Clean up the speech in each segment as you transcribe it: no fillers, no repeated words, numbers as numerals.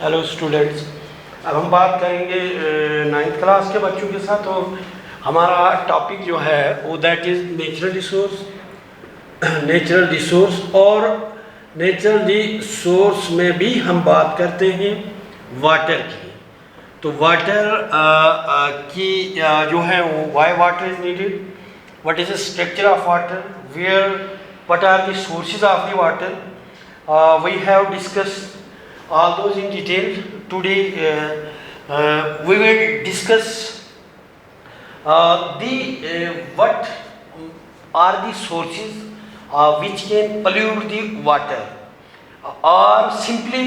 Hello students, अब हम बात करेंगे 9th क्लास के बच्चों के साथ। और हमारा टॉपिक जो है वो दैट इज़ नेचुरल रिसोर्स। और नेचुरल रिसोर्स में भी हम बात करते हैं वाटर की। तो वाटर की जो है वो why water is needed, what is the structure of water, what are the sources of the water. We have discussed all those in detail. Today we will discuss what are the sources which can pollute the water, or simply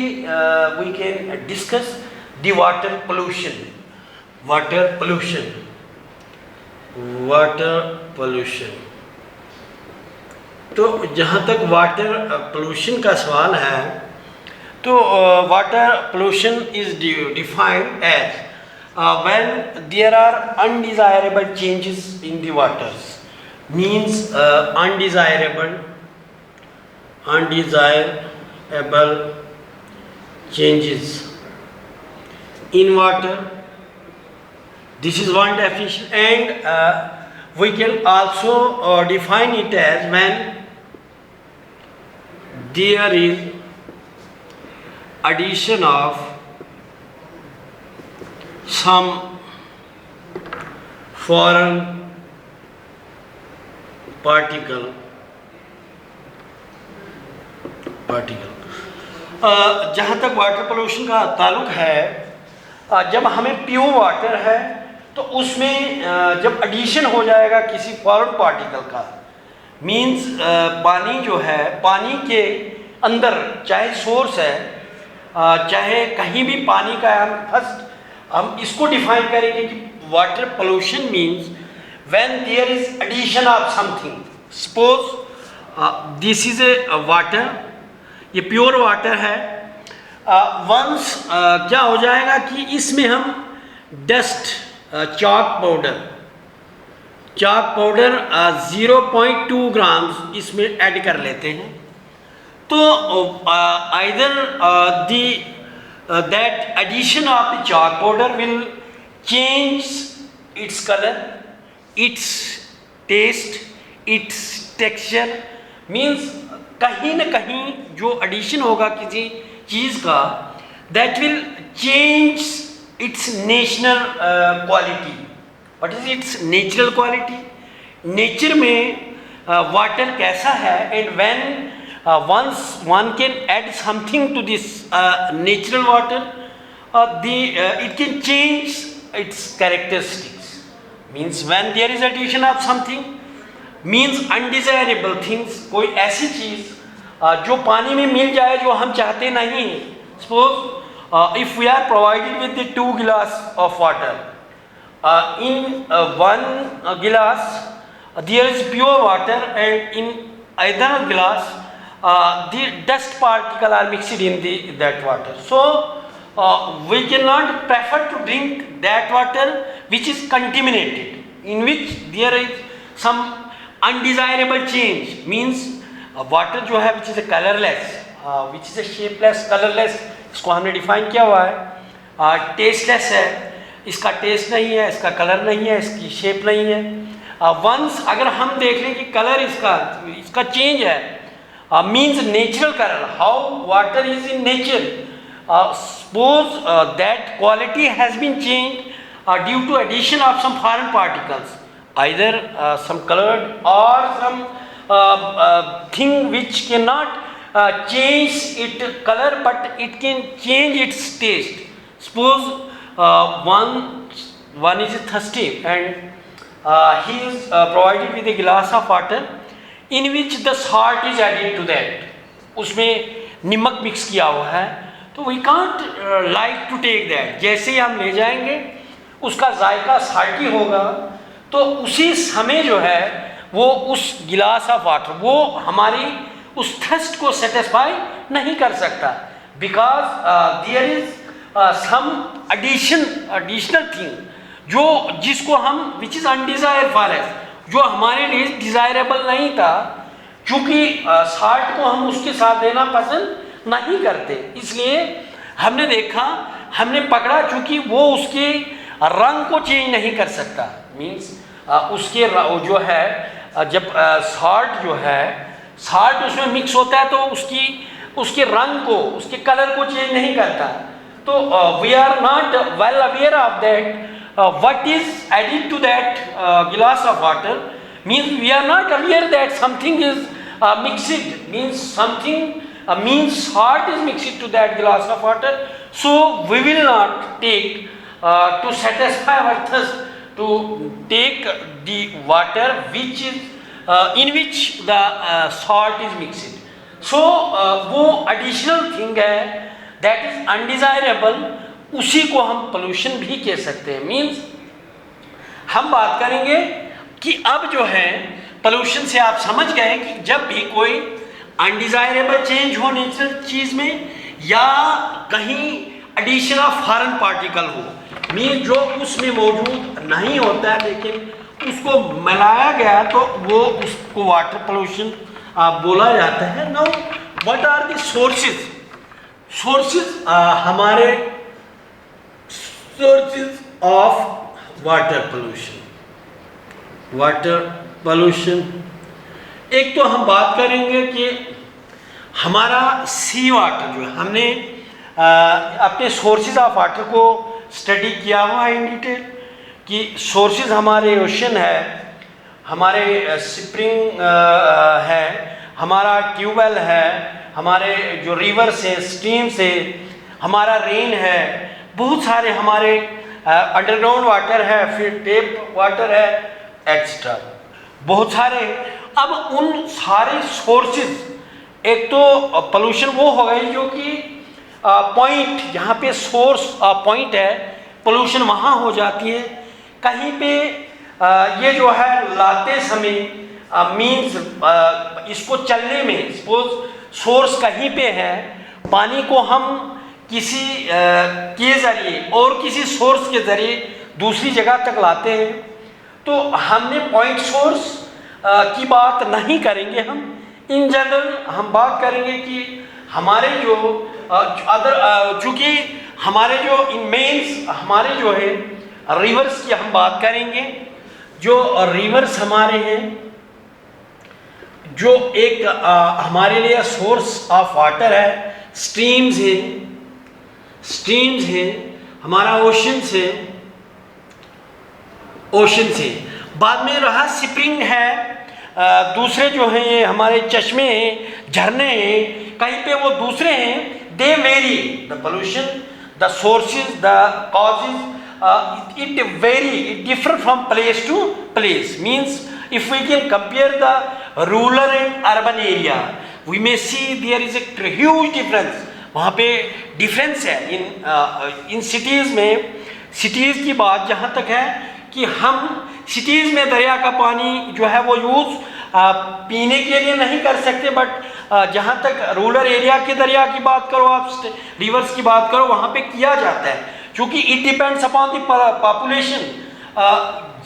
we can discuss the water pollution. तो जहाँ तक water pollution का सवाल है, तो water pollution is defined as when there are undesirable changes in the waters. Means undesirable changes in water. This is one definition, and we can also define it as when there is addition of some foreign particle जहाँ तक water pollution का ताल्लुक है, जब हमें pure water है तो उसमें जब एडिशन हो जाएगा किसी फॉरेन पार्टिकल का, मींस पानी जो है, पानी के अंदर चाहे सोर्स है चाहे कहीं भी पानी का है, हम इसको डिफाइन करेंगे कि water pollution means when there is addition of something. Suppose this is a water, ये प्योर वाटर है। वंस क्या हो जाएगा कि इसमें हम डस्ट चाक पाउडर 0.2 ग्राम्स इसमें ऐड कर लेते हैं, तो either that addition of the chalk powder will change its color, its taste, its texture. Means कहीं न कहीं जो addition होगा किसी चीज़ का, that will change its natural quality. What is its natural quality? Nature में water कैसा है, and when once one can add something to this natural water, it can change its characteristics. Means when there is addition of something, means undesirable things, कोई ऐसी चीज़ जो पानी में मिल जाए जो हम चाहते नहीं। Suppose if we are provided with the 2 glass of water, in one glass there is pure water, and in either glass the dust particle are mixed in that water. So we cannot prefer to drink that water which is contaminated, in which there is some undesirable change. Means water जो है which is a colorless, which is a shapeless, colorless, इसको हमने define किया हुआ है। Tasteless है, इसका test नहीं है, इसका कलर नहीं है, इसकी शेप नहीं है। वंस अगर हम देख लें कि कलर इसका चेंज है, means natural color, how water is in nature. Suppose that quality has been changed due to addition of some foreign particles, either some colored or some thing which cannot change its color, but it can change its taste. Suppose one is thirsty, and he is provided with a glass of water in which the salt is added to that, उसमें नमक mix किया हुआ है, तो we can't like to take that. जैसे ही हम ले जाएंगे उसका जायका साल्टी होगा, तो उसी समय जो है वो उस गिलास ऑफ वाटर वो हमारी उस थर्स्ट को सेटिस्फाई नहीं कर सकता, because there is some additional thing जिसको हम which is undesired for us, जो हमारे लिए डिज़ायरेबल नहीं था, क्योंकि साल्ट को हम उसके साथ देना पसंद नहीं करते, इसलिए हमने देखा, हमने पकड़ा, चूंकि वो उसके रंग को चेंज नहीं कर सकता, मीन्स उसके जो है जब सॉल्ट जो है सॉल्ट उसमें मिक्स होता है तो उसके रंग को, उसके कलर को चेंज नहीं करता। तो we are not well aware of that what is added to that glass of water, means we are not aware that something is mixed, means something means salt is mixed to that glass of water, so we will not take to satisfy our thirst to take the water which is in which the salt is mixed. So वो additional thing है that is undesirable, उसी को हम pollution भी कह सकते हैं। Means हम बात करेंगे कि अब जो है पोल्यूशन से आप समझ गए कि जब भी कोई अनडिजायरेबल चेंज हो नेचुरल चीज में, या कहीं एडिशन ऑफ फॉरेन पार्टिकल हो, मीन्स जो उसमें मौजूद नहीं होता है लेकिन उसको मिलाया गया, तो वो उसको वाटर पोल्यूशन बोला जाता है। Now what are the sources? हमारे sources of water pollution, एक तो हम बात करेंगे कि हमारा सी वाटर जो है, हमने अपने सोर्सेज ऑफ वाटर को स्टडी किया हुआ है इन डिटेल कि सोर्सेज हमारे ओशन है, हमारे स्प्रिंग है, हमारा ट्यूबवेल है, हमारे जो रिवर से, स्ट्रीम से, हमारा रेन है, बहुत सारे हमारे अंडरग्राउंड वाटर है, फिर टेप वाटर है, एक्स्ट्रा बहुत सारे। अब उन सारे सोर्सेज, एक तो पोल्यूशन वो हो गई जो कि पॉइंट, जहाँ पे सोर्स पॉइंट है, पोल्यूशन वहाँ हो जाती है। कहीं पे ये जो है लाते समय मीन्स इसको चलने में, सपोज सोर्स कहीं पे है, पानी को हम किसी के ज़रिए और किसी सोर्स के ज़रिए दूसरी जगह तक लाते हैं, तो हमने पॉइंट सोर्स की बात नहीं करेंगे। हम इन जनरल हम बात करेंगे कि हमारे जो चूँकि हमारे जो इन मेन्स हमारे जो है रिवर्स की हम बात करेंगे। जो रिवर्स हमारे हैं, जो एक हमारे लिए सोर्स ऑफ वाटर है, स्ट्रीम्स है, हमारा ओशन से, बाद में रहा स्प्रिंग है, दूसरे जो हैं ये हमारे चश्मे हैं, झरने हैं, कहीं पे वो दूसरे हैं। They vary the pollution, the sources, the causes, it vary, it differ from place to place. Means if we can compare the rural and urban area, we may see there is a huge difference. वहाँ पे difference है in cities में। Cities की बात जहाँ तक है कि हम सिटीज़ में दरिया का पानी जो है वो यूज़ पीने के लिए नहीं कर सकते, बट जहाँ तक रूरल एरिया के दरिया की बात करो, आप रिवर्स की बात करो, वहाँ पे किया जाता है, क्योंकि it depends upon the population.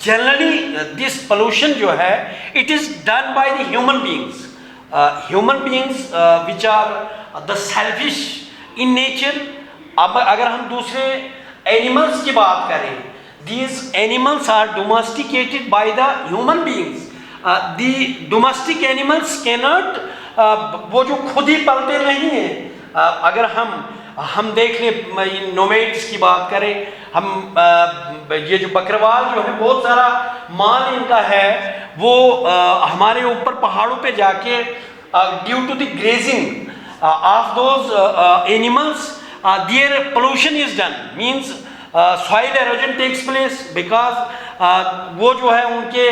Generally this pollution जो है it is done by the human beings which are the selfish in nature. अब अगर हम दूसरे एनिमल्स की बात करें, these animals are domesticated by the human beings. The domestic animals cannot, वो जो खुद ही पलते नहीं हैं। अगर हम देख लें, नोमैड्स की बात करें, हम ये जो बकरवाल जो है बहुत सारा माल इनका है, वो हमारे ऊपर पहाड़ों पे जाके due to the grazing of those animals, their pollution is done, means soil erosion takes place because वो जो है उनके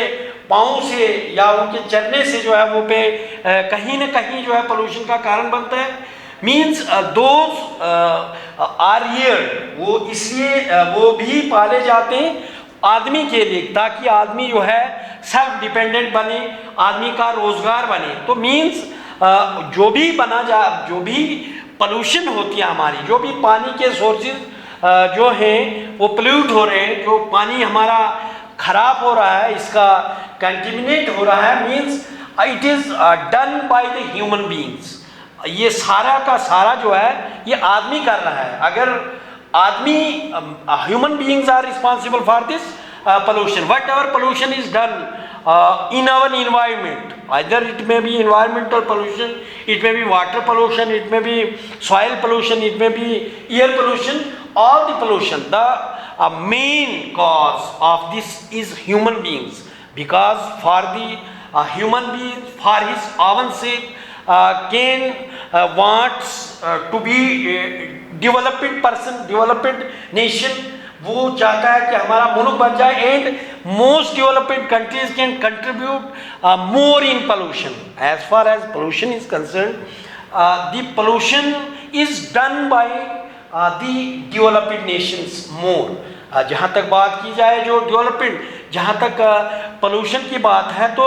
पाँव से या उनके चलने से जो है वो पे कहीं ना कहीं जो है पोल्यूशन का कारण बनता है। मीन्स दोज आर रियर्ड, वो इसलिए वो भी पाले जाते हैं आदमी के लिए, ताकि आदमी जो है सेल्फ डिपेंडेंट बने, आदमी का रोजगार बने। तो मीन्स जो भी पोल्यूशन होती है हमारी, जो भी पानी के सोर्सेज जो हैं वो पोल्यूट हो रहे हैं, जो पानी हमारा खराब हो रहा है, इसका कंटेमिनेट हो रहा है, means it is done by the human beings. ये सारा का सारा जो है ये आदमी कर रहा है। अगर आदमी, human beings are responsible for this pollution. Whatever pollution is done in our environment, either it may be environmental pollution, it may be water pollution, it may be soil pollution, it may be air pollution, all the pollution, the main cause of this is human beings, because for the human being, for his own sake, wants to be developed person, developed nation, वो चाहता है कि हमारा मुल्क बन जाए, and most developed countries can contribute more in pollution. As far as pollution is concern, the pollution is done by the developed nations more. जहाँ तक बात की जाए जो डेवलप्ड, जहाँ तक पोल्यूशन की बात है, तो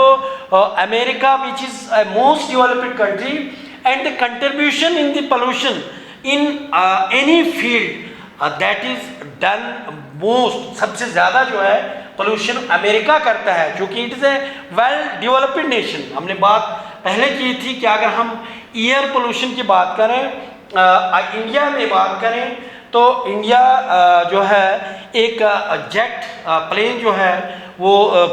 America which is most developed country, and the contribution in the pollution in any field that is done most, सबसे ज़्यादा जो है पोल्यूशन अमेरिका करता है, क्योंकि it is a well developed nation. हमने बात पहले की थी कि अगर हम एयर पोल्यूशन की बात करें, इंडिया में बात करें, तो इंडिया जो है एक जेट प्लेन जो है वो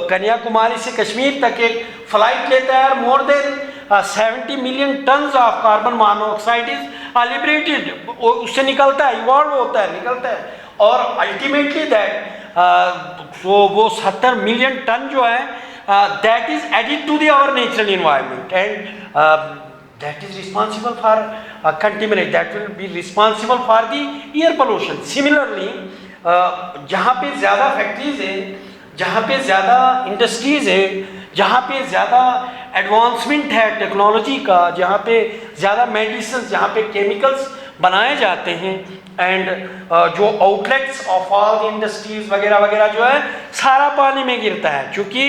कन्याकुमारी से कश्मीर तक एक फ्लाइट लेता है, और more than 70 million tons of carbon monoxide is liberated, उससे निकलता है, इवॉल्व होता है, निकलता है, और अल्टीमेटली दैट वो 70 मिलियन टन जो है that is added to the our natural environment, and that is responsible for contaminate, that will be responsible for the air pollution. Similarly, जहाँ पे ज़्यादा फैक्ट्रीज है, जहाँ पे ज़्यादा इंडस्ट्रीज है, जहाँ पे ज़्यादा एडवांसमेंट है टेक्नोलॉजी का, जहाँ पे ज़्यादा मेडिसिन, जहाँ पे केमिकल्स बनाए जाते हैं, एंड जो outlets of all the industries वगैरह वगैरह जो है सारा पानी में गिरता है, क्योंकि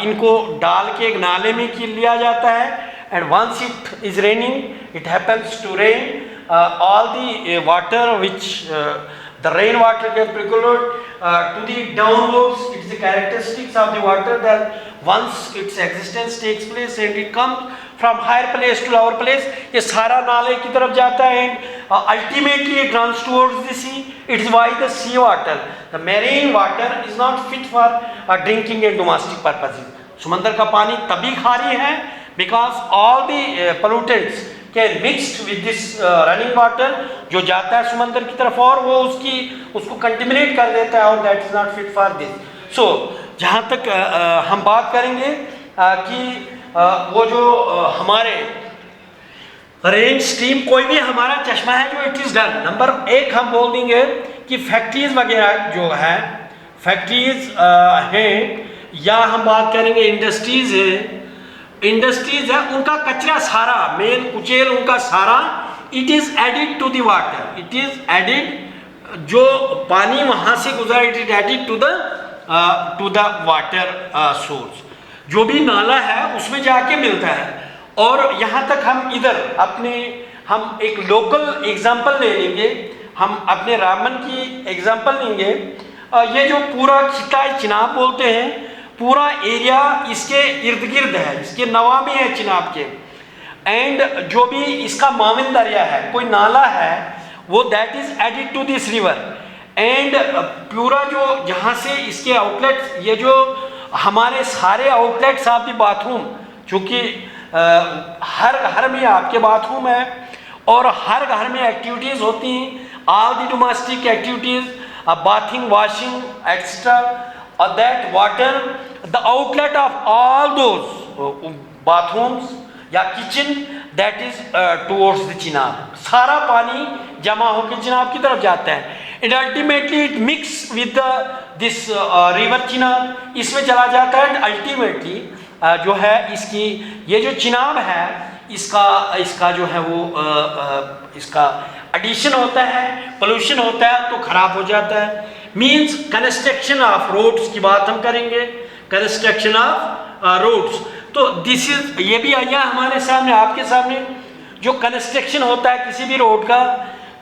इनको डाल के एक नाले में लिया जाता है, and once it is raining, it happens to rain, all the water which the rain water gets percolate to the downwards. It is the characteristics of the water that once its existence takes place and it comes from higher place to lower place, ये सारा नाले की तरफ जाता है, and ultimately it runs towards the sea. It is why the sea water, the marine water, is not fit for drinking and domestic purposes. समंदर का पानी तभी खारी है because all the pollutants can mixed with this running water, जो जाता है समंदर की तरफ, और वो उसको कंटेमिनेट कर देता है, और that is not fit for this. So जहाँ तक हम बात करेंगे कि वो जो हमारे रेन स्ट्रीम, कोई भी हमारा चश्मा है जो इट इज़ डन, नंबर एक हम बोल देंगे कि फैक्ट्रीज वगैरह जो है, फैक्ट्रीज हैं, या हम बात करेंगे इंडस्ट्रीज है, इंडस्ट्रीज है, उनका कचरा सारा, मेन कुचेल उनका सारा, it is added to the water, it is added, जो पानी वहाँ से गुजरा, it is added to the water source, जो भी नाला है उसमें जाके मिलता है. और यहाँ तक हम इधर हम एक लोकल एग्जांपल ले लेंगे, हम अपने रामबन की एग्जांपल लेंगे. ये जो पूरा खिता चिनाब बोलते हैं, पूरा एरिया इसके इर्द गिर्द है, इसके नवा में है चिनाब के, एंड जो भी इसका माविन दरिया है, कोई नाला है, वो that is added to this river, and पूरा जो जहाँ से इसके आउटलेट्स, ये जो हमारे सारे आउटलेट्स ऑफ द बाथरूम, चूँकि हर घर में आपके बाथरूम है, और हर घर में एक्टिविटीज़ होती हैं, all the domestic activities, bathing, washing etcetera, or that water, the outlet of all those bathrooms या kitchen, that is towards the chenab. सारा पानी जमा होकर चिनाब की तरफ जाता है, and ultimately it mix with this river chenab, इसमें चला जाता है, and ultimately जो है इसकी ये जो चिनाब है, इसका जो है वो इसका एडिशन होता है, पोल्यूशन होता है, तो खराब हो जाता है. मीन्स कंस्ट्रक्शन ऑफ रोड्स की बात हम करेंगे, कंस्ट्रक्शन ऑफ रोड्स, तो दिस इज, ये भी आया हमारे सामने, आपके सामने, जो कंस्ट्रक्शन होता है किसी भी रोड का,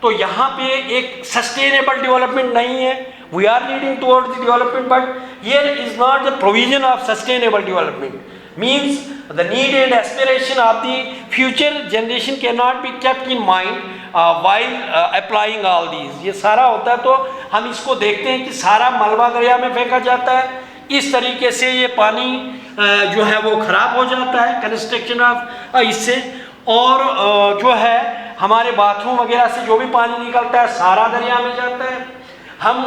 तो यहाँ पे एक सस्टेनेबल डेवलपमेंट नहीं है. We are leading towards the development, but here is not the provision of sustainable development. means the need and aspiration of the future generation cannot be kept in mind while applying all these। ये सारा होता है तो हम इसको देखते हैं कि सारा मलबा दरिया में फेंका जाता है, इस तरीके से ये पानी जो है वो खराब हो जाता है कंस्ट्रक्शन ऑफ इससे। और जो है हमारे बाथरूम वगैरह से जो भी पानी निकलता है सारा दरिया में जाता है। हम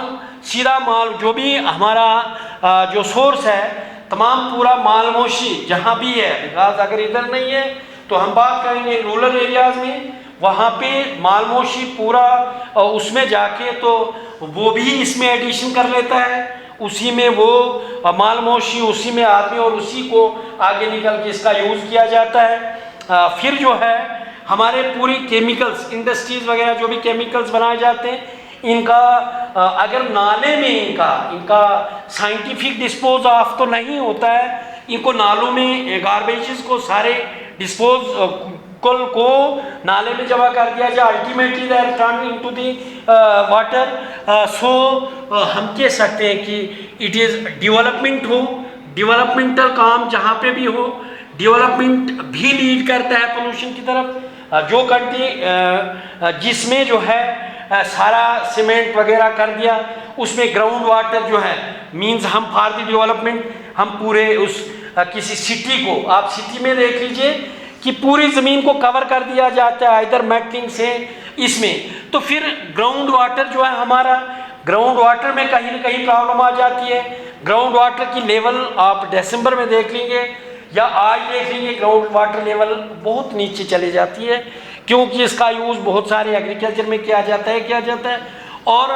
सीधा माल जो भी हमारा जो सोर्स है तमाम पूरा मालमोशी जहाँ भी है, बिकॉज अगर इधर नहीं है तो हम बात करेंगे रूरल एरियाज में, वहाँ पे मालमोशी पूरा उसमें जाके तो वो भी इसमें एडिशन कर लेता है, उसी में वो मालमोशी उसी में आदमी और उसी को आगे निकल के इसका यूज़ किया जाता है। फिर जो है हमारे पूरी केमिकल्स इंडस्ट्रीज़ वगैरह जो भी केमिकल्स बनाए जाते हैं इनका अगर नाले में इनका साइंटिफिक डिस्पोज ऑफ तो नहीं होता है, इनको नालों में गार्बेजेस को सारे डिस्पोज को नाले में जमा कर दिया जाए, ultimately they are turn into the water. So हम कह सकते हैं कि इट इज़ डेवलपमेंट हो, डेवलपमेंटल काम जहाँ पे भी हो, डेवलपमेंट भी लीड करता है पोल्यूशन की तरफ। जो कंट्री जिसमें जो है सारा सीमेंट वगैरह कर दिया, उसमें ग्राउंड वाटर जो है मींस हम फॉर द डेवलपमेंट हम पूरे उस किसी सिटी को, आप सिटी में देख लीजिए कि पूरी ज़मीन को कवर कर दिया जाता है इधर मेटलिंग से इसमें, तो फिर ग्राउंड वाटर जो है हमारा ग्राउंड वाटर में कहीं ना कहीं प्रॉब्लम आ जाती है। ग्राउंड वाटर की लेवल आप दिसंबर में देख लेंगे या आज देख लेंगे, ग्राउंड वाटर लेवल बहुत नीचे चली जाती है क्योंकि इसका यूज़ बहुत सारे एग्रीकल्चर में किया जाता है और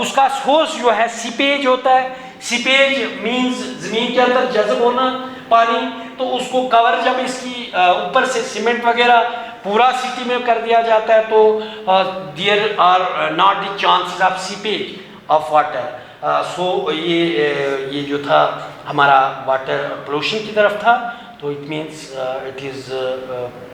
उसका सोर्स जो है सीपेज होता है। सीपेज मींस ज़मीन के अंदर जज़ब होना पानी, तो उसको कवर जब इसकी ऊपर से सीमेंट वगैरह पूरा सिटी में कर दिया जाता है तो there are not the chances of seepage of water. So ये जो था हमारा वाटर पोल्यूशन की तरफ था, तो इट मीन्स इट इज़